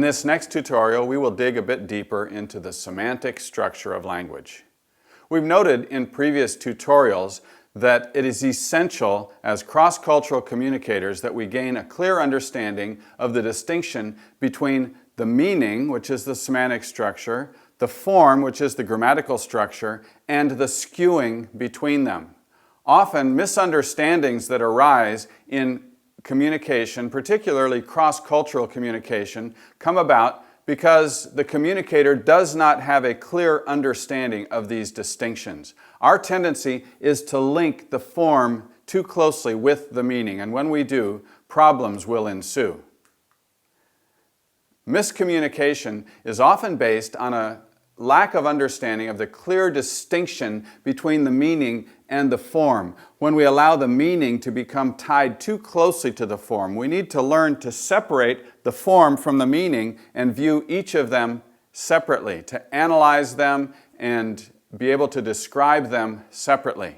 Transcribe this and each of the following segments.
this next tutorial, we will dig a bit deeper into the semantic structure of language. We've noted in previous tutorials that it is essential as cross-cultural communicators that we gain a clear understanding of the distinction between the meaning, which is the semantic structure, the form, which is the grammatical structure, and the skewing between them. Often misunderstandings that arise in communication, particularly cross-cultural communication, come about because the communicator does not have a clear understanding of these distinctions. Our tendency is to link the form too closely with the meaning, and when we do, problems will ensue. Miscommunication is often based on a lack of understanding of the clear distinction between the meaning and the form. When we allow the meaning to become tied too closely to the form, we need to learn to separate the form from the meaning and view each of them separately, to analyze them and be able to describe them separately.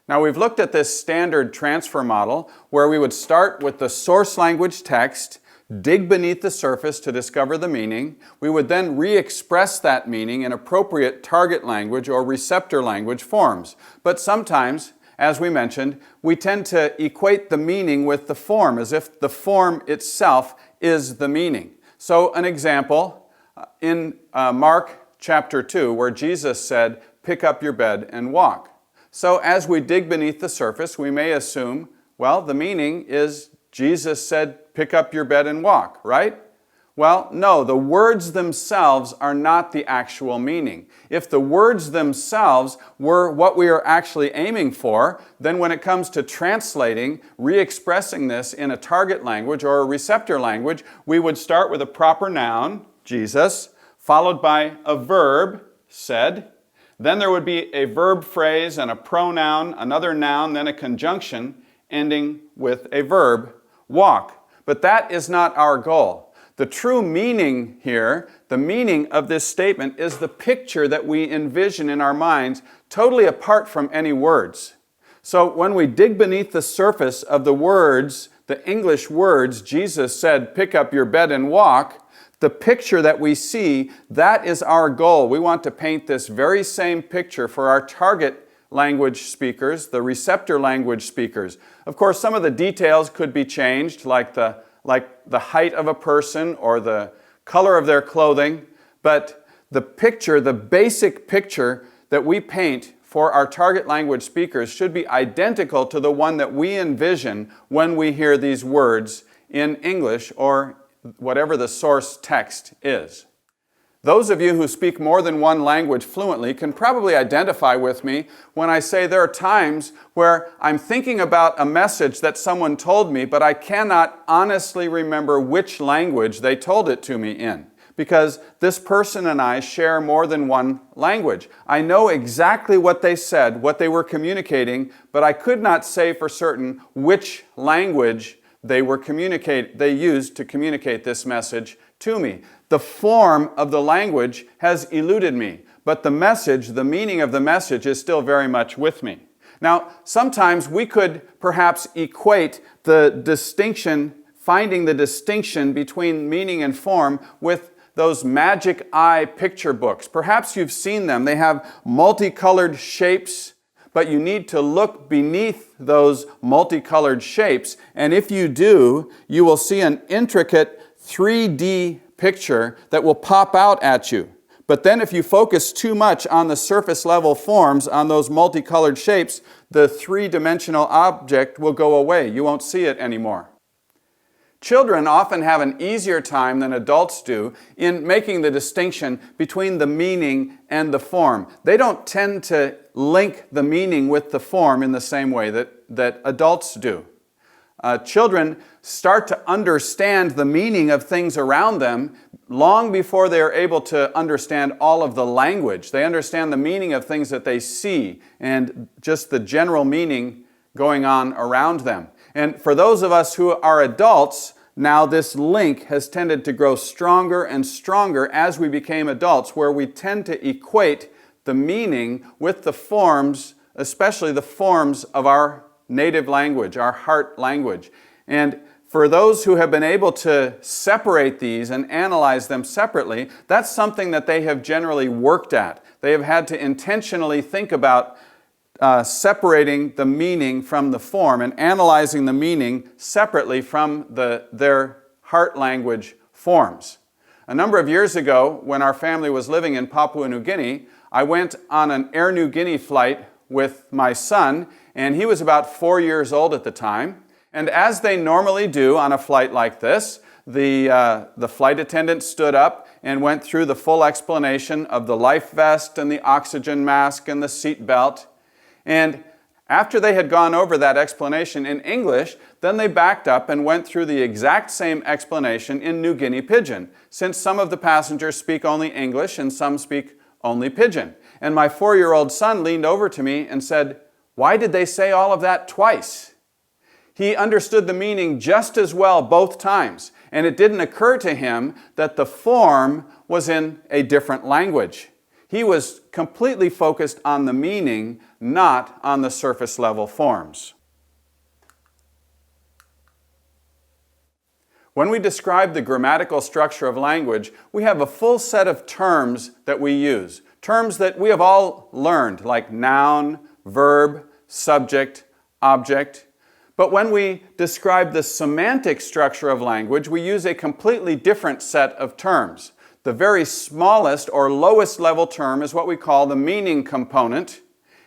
Now, we've looked at this standard transfer model where we would start with the source language text, dig beneath the surface to discover the meaning. We would then re-express that meaning in appropriate target language or receptor language forms. But sometimes, as we mentioned, we tend to equate the meaning with the form as if the form itself is the meaning. So an example in Mark chapter 2 where Jesus said, "Pick up your bed and walk." So as we dig beneath the surface, we may assume, well, the meaning is Jesus said, "Pick up your bed and walk," right? Well, no, the words themselves are not the actual meaning. If the words themselves were what we are actually aiming for, then when it comes to translating, re-expressing this in a target language or a receptor language, we would start with a proper noun, Jesus, followed by a verb, said. Then there would be a verb phrase and a pronoun, another noun, then a conjunction, ending with a verb, walk. But that is not our goal. The true meaning here, the meaning of this statement, is the picture that we envision in our minds, totally apart from any words. So when we dig beneath the surface of the words, the English words, Jesus said, "Pick up your bed and walk," the picture that we see, that is our goal. We want to paint this very same picture for our target language speakers, the receptor language speakers. Of course, some of the details could be changed, like the height of a person or the color of their clothing, but the picture, the basic picture that we paint for our target language speakers should be identical to the one that we envision when we hear these words in English or whatever the source text is. Those of you who speak more than one language fluently can probably identify with me when I say there are times where I'm thinking about a message that someone told me, but I cannot honestly remember which language they told it to me in, because this person and I share more than one language. I know exactly what they said, what they were communicating, but I could not say for certain which language they used to communicate this message to me. The form of the language has eluded me, but the message, the meaning of the message is still very much with me. Now, sometimes we could perhaps equate the distinction, finding the distinction between meaning and form with those magic eye picture books. Perhaps you've seen them. They have multicolored shapes, but you need to look beneath those multicolored shapes, and if you do, you will see an intricate 3D picture that will pop out at you. But then if you focus too much on the surface level forms, on those multicolored shapes, the three-dimensional object will go away. You won't see it anymore. Children often have an easier time than adults do in making the distinction between the meaning and the form. They don't tend to link the meaning with the form in the same way that adults do. Children start to understand the meaning of things around them long before they are able to understand all of the language. They understand the meaning of things that they see and just the general meaning going on around them. And for those of us who are adults, now this link has tended to grow stronger and stronger as we became adults, where we tend to equate the meaning with the forms, especially the forms of our native language, our heart language. And For those who have been able to separate these and analyze them separately, that's something that they have generally worked at. They have had to intentionally think about separating the meaning from the form and analyzing the meaning separately from their heart language forms. A number of years ago, when our family was living in Papua New Guinea, I went on an Air New Guinea flight with my son, and he was about 4 years old at the time. And as they normally do on a flight like this, the flight attendant stood up and went through the full explanation of the life vest and the oxygen mask and the seat belt. And after they had gone over that explanation in English, then they backed up and went through the exact same explanation in New Guinea Pidgin, since some of the passengers speak only English and some speak only Pidgin. And my 4-year-old son leaned over to me and said, "Why did they say all of that twice?" He understood the meaning just as well both times, and it didn't occur to him that the form was in a different language. He was completely focused on the meaning, not on the surface level forms. When we describe the grammatical structure of language, we have a full set of terms that we use. Terms that we have all learned, like noun, verb, subject, object. But when we describe the semantic structure of language, we use a completely different set of terms. The very smallest or lowest level term is what we call the meaning component,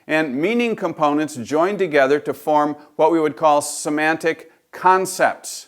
and meaning components join together to form what we would call semantic concepts.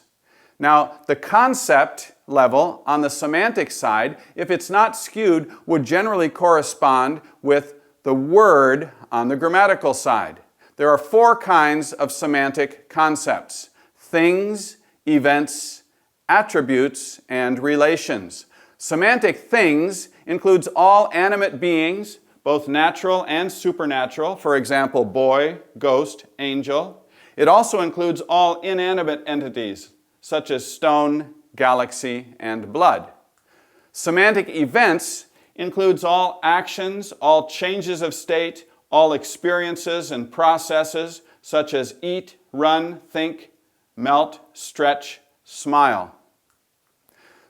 Now, the concept level on the semantic side, if it's not skewed, would generally correspond with the word on the grammatical side. There are 4 kinds of semantic concepts: things, events, attributes, and relations. Semantic things includes all animate beings, both natural and supernatural, for example, boy, ghost, angel. It also includes all inanimate entities, such as stone, galaxy, and blood. Semantic events includes all actions, all changes of state, all experiences and processes, such as eat, run, think, melt, stretch, smile.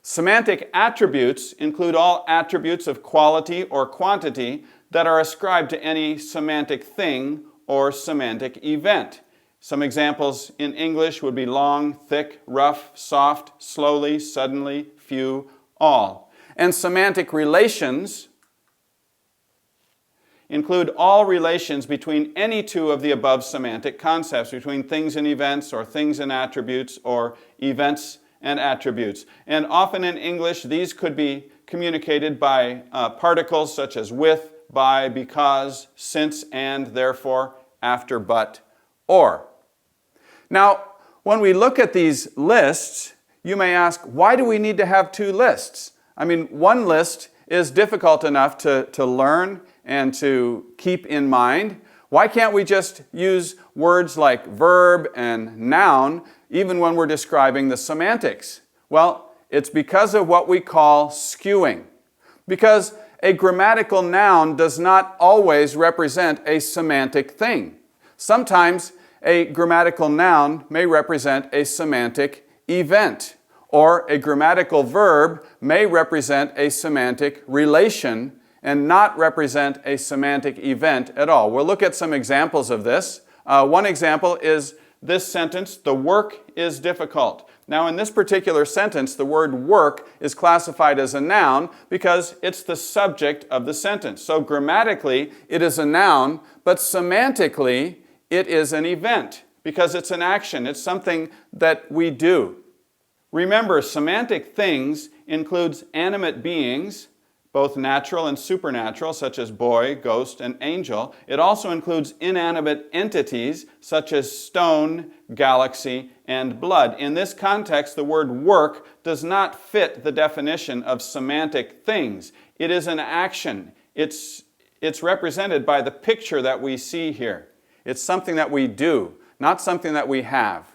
Semantic attributes include all attributes of quality or quantity that are ascribed to any semantic thing or semantic event. Some examples in English would be long, thick, rough, soft, slowly, suddenly, few, all. And semantic relations include all relations between any 2 of the above semantic concepts, between things and events, or things and attributes, or events and attributes. And often in English, these could be communicated by particles such as with, by, because, since, and, therefore, after, but, or. Now, when we look at these lists, you may ask, why do we need to have 2 lists? I mean, one list is difficult enough to learn and to keep in mind. Why can't we just use words like verb and noun even when we're describing the semantics? Well, it's because of what we call skewing. Because a grammatical noun does not always represent a semantic thing. Sometimes a grammatical noun may represent a semantic event, or a grammatical verb may represent a semantic relation and not represent a semantic event at all. We'll look at some examples of this. One example is this sentence, "The work is difficult." Now, in this particular sentence, the word work is classified as a noun because it's the subject of the sentence. So grammatically, it is a noun, but semantically, it is an event because it's an action. It's something that we do. Remember, semantic things includes animate beings, both natural and supernatural, such as boy, ghost, and angel. It also includes inanimate entities, such as stone, galaxy, and blood. In this context, the word work does not fit the definition of semantic things. It is an action. It's represented by the picture that we see here. It's something that we do, not something that we have.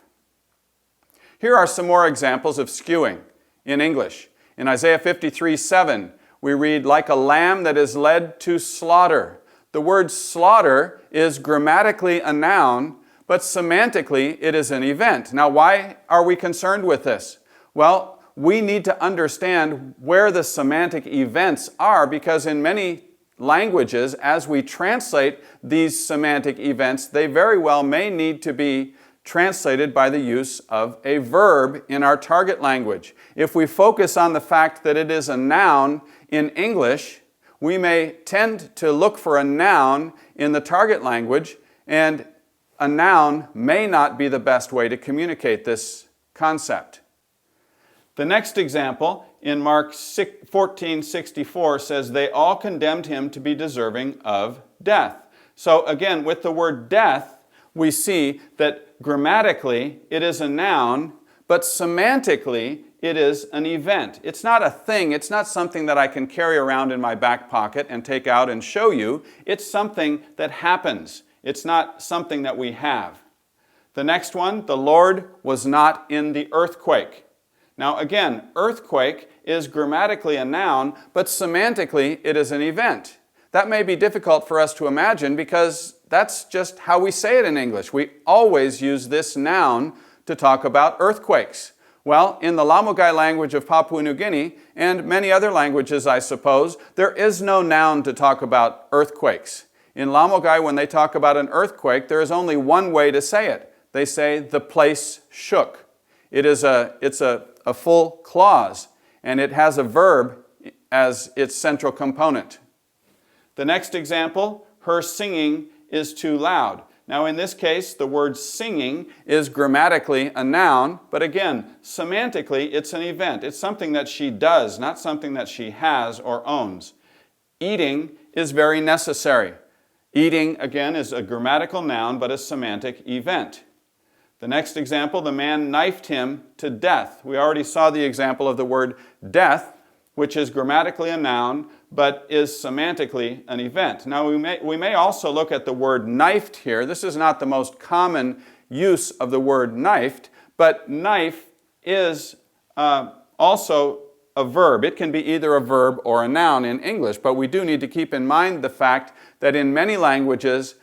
Here are some more examples of skewing in English. In Isaiah 53:7, we read, "Like a lamb that is led to slaughter." The word slaughter is grammatically a noun, but semantically it is an event. Now, why are we concerned with this? Well, we need to understand where the semantic events are, because in many languages, as we translate these semantic events, they very well may need to be translated by the use of a verb in our target language. If we focus on the fact that it is a noun in English, we may tend to look for a noun in the target language, and a noun may not be the best way to communicate this concept. The next example in Mark 14:64 says, "They all condemned him to be deserving of death." So again, with the word death, we see that grammatically it is a noun, but semantically it is an event. It's not a thing. It's not something that I can carry around in my back pocket and take out and show you. It's something that happens. It's not something that we have. The next one, "The Lord was not in the earthquake." Now again, earthquake is grammatically a noun, but semantically it is an event. That may be difficult for us to imagine because that's just how we say it in English. We always use this noun to talk about earthquakes. Well, in the Lamogai language of Papua New Guinea, and many other languages, I suppose, there is no noun to talk about earthquakes. In Lamogai, when they talk about an earthquake, there is only one way to say it. They say, "the place shook." It's a full clause, and it has a verb as its central component. The next example, "Her singing is too loud." Now in this case, the word singing is grammatically a noun, but again, semantically it's an event. It's something that she does, not something that she has or owns. Eating is very necessary. Eating, again, is a grammatical noun, but a semantic event. The next example, "The man knifed him to death." We already saw the example of the word death, which is grammatically a noun, but is semantically an event. Now, we may also look at the word knifed here. This is not the most common use of the word knifed, but knife is also a verb. It can be either a verb or a noun in English, but we do need to keep in mind the fact that in many languages,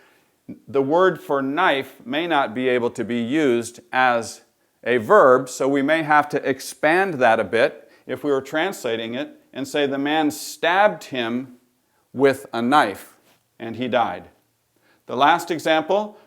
the word for knife may not be able to be used as a verb, so we may have to expand that a bit if we were translating it and say, "The man stabbed him with a knife and he died." The last example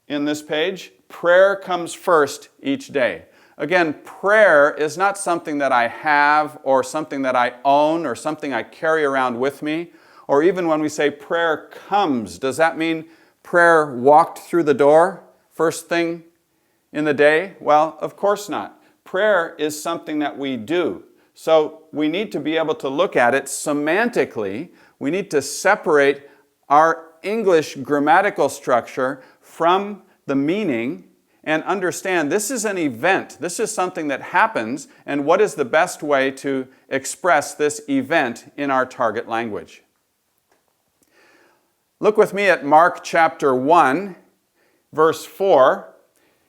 in this page, "Prayer comes first each day." Again, prayer is not something that I have or something that I own or something I carry around with me. Or even when we say prayer comes, does that mean prayer walked through the door first thing in the day? Well, of course not. Prayer is something that we do. So we need to be able to look at it semantically. We need to separate our English grammatical structure from the meaning and understand this is an event. This is something that happens, and what is the best way to express this event in our target language? Look with me at Mark chapter 1, verse 4.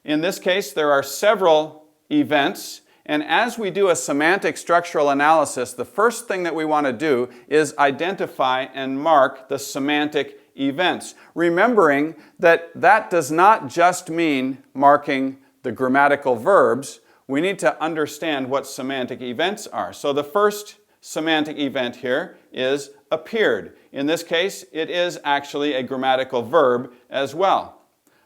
In this case, there are several events, and as we do a semantic structural analysis, the first thing that we want to do is identify and mark the semantic events, remembering that that does not just mean marking the grammatical verbs. We need to understand what semantic events are. So the first semantic event here is appeared. In this case, it is actually a grammatical verb as well.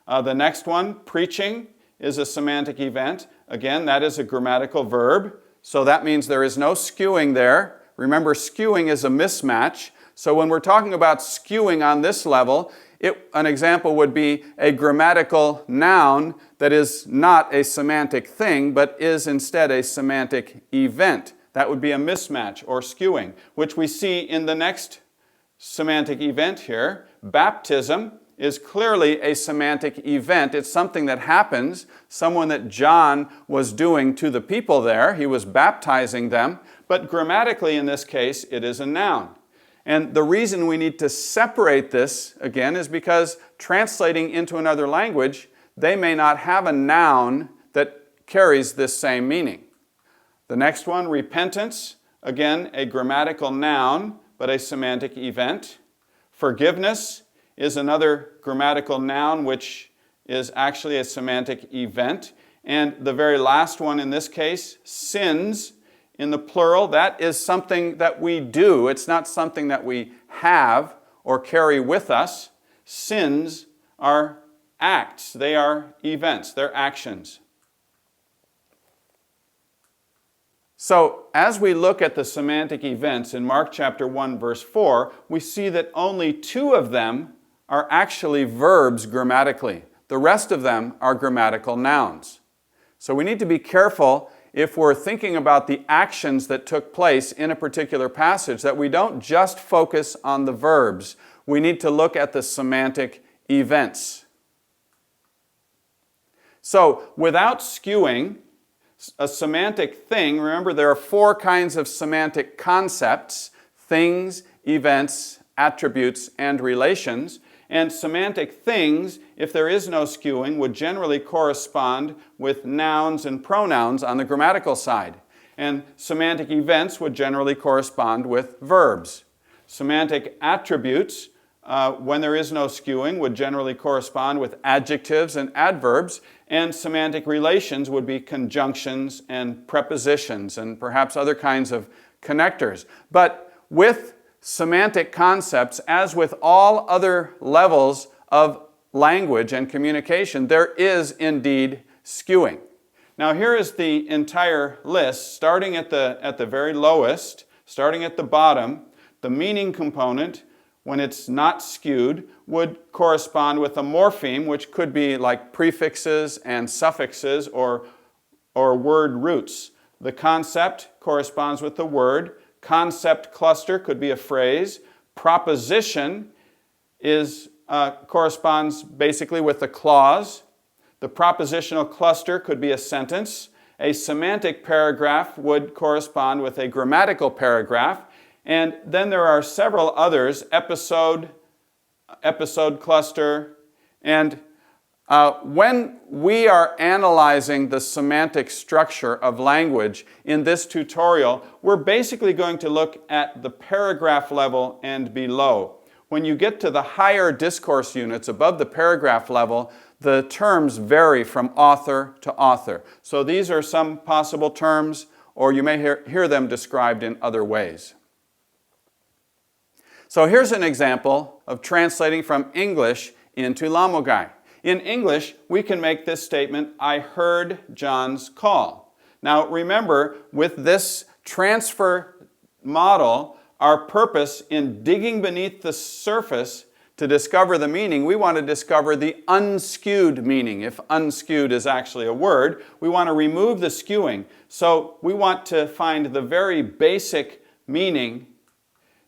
The next one, preaching, is a semantic event. Again, that is a grammatical verb, so that means there is no skewing there. Remember, skewing is a mismatch. So when we're talking about skewing on this level, an example would be a grammatical noun that is not a semantic thing, but is instead a semantic event. That would be a mismatch or skewing, which we see in the next semantic event here. Baptism is clearly a semantic event. It's something that happens, someone that John was doing to the people there. He was baptizing them, but grammatically in this case, it is a noun. And the reason we need to separate this, again, is because translating into another language, they may not have a noun that carries this same meaning. The next one, repentance, again, a grammatical noun, but a semantic event. Forgiveness is another grammatical noun which is actually a semantic event. And the very last one in this case, sins, in the plural, that is something that we do. It's not something that we have or carry with us. Sins are acts. They are events. They're actions. So, as we look at the semantic events in Mark chapter 1, verse 4, we see that only 2 of them are actually verbs grammatically. The rest of them are grammatical nouns. So we need to be careful if we're thinking about the actions that took place in a particular passage, that we don't just focus on the verbs. We need to look at the semantic events. So, without skewing, a semantic thing, remember there are 4 kinds of semantic concepts: things, events, attributes, and relations. And semantic things, if there is no skewing, would generally correspond with nouns and pronouns on the grammatical side. And semantic events would generally correspond with verbs. Semantic attributes, when there is no skewing, would generally correspond with adjectives and adverbs. And semantic relations would be conjunctions and prepositions and perhaps other kinds of connectors. But with semantic concepts, as with all other levels of language and communication, there is indeed skewing. Now here is the entire list, starting at the very lowest, starting at the bottom. The meaning component, when it's not skewed, would correspond with a morpheme, which could be like prefixes and suffixes or word roots. The concept corresponds with the word. Concept cluster could be a phrase. Proposition corresponds basically with a clause. The propositional cluster could be a sentence. A semantic paragraph would correspond with a grammatical paragraph. And then there are several others: episode cluster. And when we are analyzing the semantic structure of language in this tutorial, we're basically going to look at the paragraph level and below. When you get to the higher discourse units above the paragraph level, the terms vary from author to author. So these are some possible terms, or you may hear them described in other ways. So here's an example of translating from English into Lamogai. In English, we can make this statement: I heard John's call. Now remember, with this transfer model, our purpose in digging beneath the surface to discover the meaning, we want to discover the unskewed meaning. If unskewed is actually a word, we want to remove the skewing. So we want to find the very basic meaning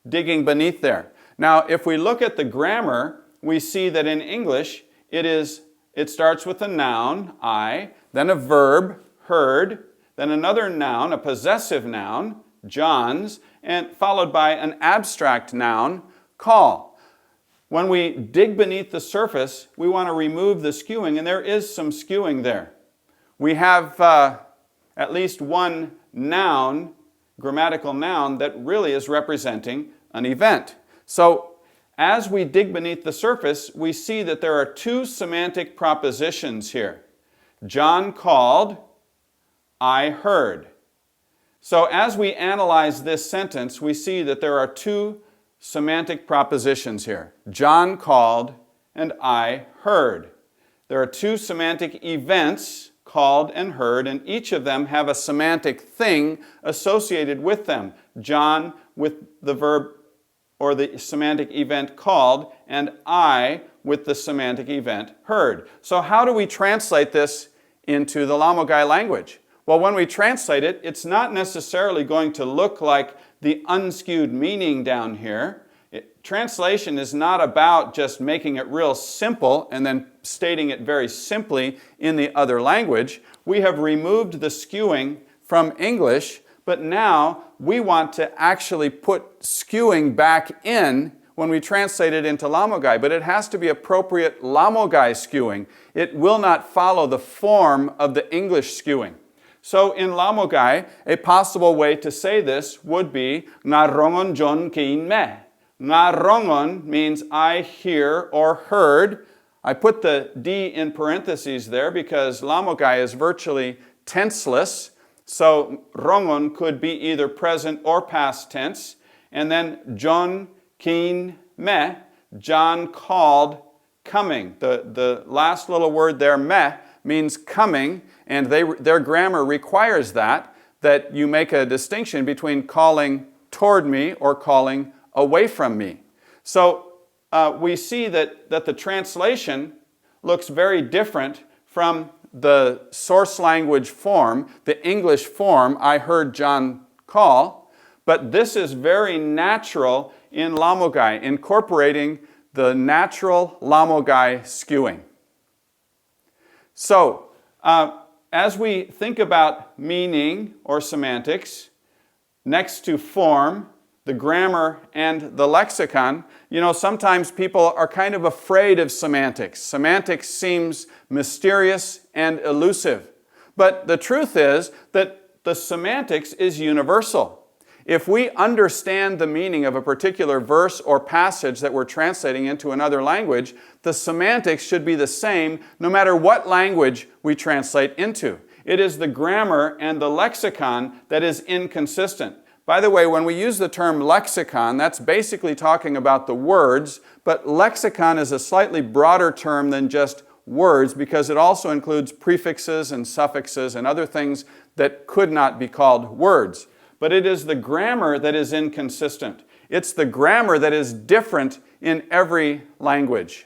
digging beneath there. Now, if we look at the grammar, we see that in English, it starts with a noun, I, then a verb, heard, then another noun, a possessive noun, John's, and followed by an abstract noun, call. When we dig beneath the surface, we want to remove the skewing, and there is some skewing there. We have at least one noun, grammatical noun, that really is representing an event. So, as we dig beneath the surface, we see that there are 2 semantic propositions here. John called, I heard. So as we analyze this sentence, we see that there are 2 semantic propositions here. John called and I heard. There are 2 semantic events, called and heard, and each of them have a semantic thing associated with them. John with the verb or the semantic event called, and I with the semantic event heard. So how do we translate this into the Lamogai language? Well, when we translate it, it's not necessarily going to look like the unskewed meaning down here. Translation is not about just making it real simple and then stating it very simply in the other language. We have removed the skewing from English, but now we want to actually put skewing back in when we translate it into Lamogai, but it has to be appropriate Lamogai skewing. It will not follow the form of the English skewing. So in Lamogai, a possible way to say this would be Nga rongon John kiin me. Nga rongon means I hear or heard. I put the D in parentheses there because lamogai is virtually tenseless. So rongon could be either present or past tense. And then John kin me, John called coming. The last little word there, me, means coming, and their grammar requires that you make a distinction between calling toward me or calling away from me. So we see that the translation looks very different from the source language form, the English form, I heard John call, but this is very natural in lamogai, incorporating the natural lamogai skewing. So, as we think about meaning or semantics, next to form, the grammar, and the lexicon, sometimes people are kind of afraid of semantics. Semantics seems mysterious and elusive. But the truth is that the semantics is universal. If we understand the meaning of a particular verse or passage that we're translating into another language, the semantics should be the same no matter what language we translate into. It is the grammar and the lexicon that is inconsistent. By the way, when we use the term lexicon, that's basically talking about the words, but lexicon is a slightly broader term than just words because it also includes prefixes and suffixes and other things that could not be called words. But it is the grammar that is inconsistent. It's the grammar that is different in every language.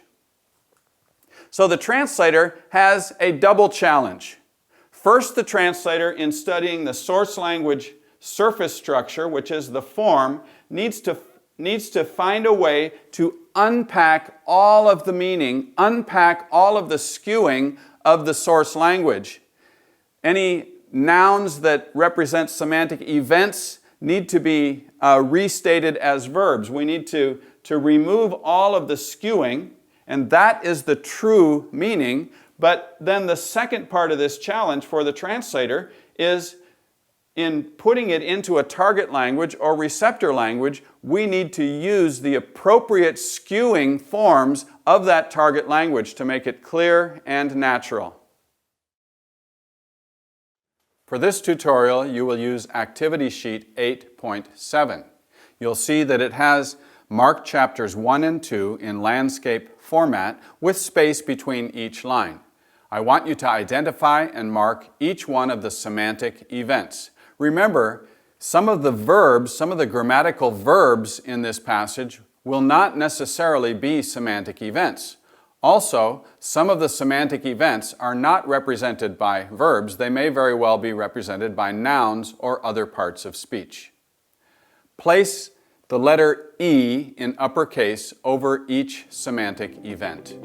So the translator has a double challenge. First, the translator, in studying the source language surface structure, which is the form, needs to find a way to unpack all of the meaning, unpack all of the skewing of the source language. Any nouns that represent semantic events need to be restated as verbs. We need to remove all of the skewing, and that is the true meaning. But then the second part of this challenge for the translator is in putting it into a target language or receptor language, we need to use the appropriate skewing forms of that target language to make it clear and natural. For this tutorial, you will use Activity Sheet 8.7. You'll see that it has marked chapters 1 and 2 in landscape format with space between each line. I want you to identify and mark each one of the semantic events. Remember, some of the verbs, some of the grammatical verbs in this passage will not necessarily be semantic events. Also, some of the semantic events are not represented by verbs. They may very well be represented by nouns or other parts of speech. Place the letter E in uppercase over each semantic event.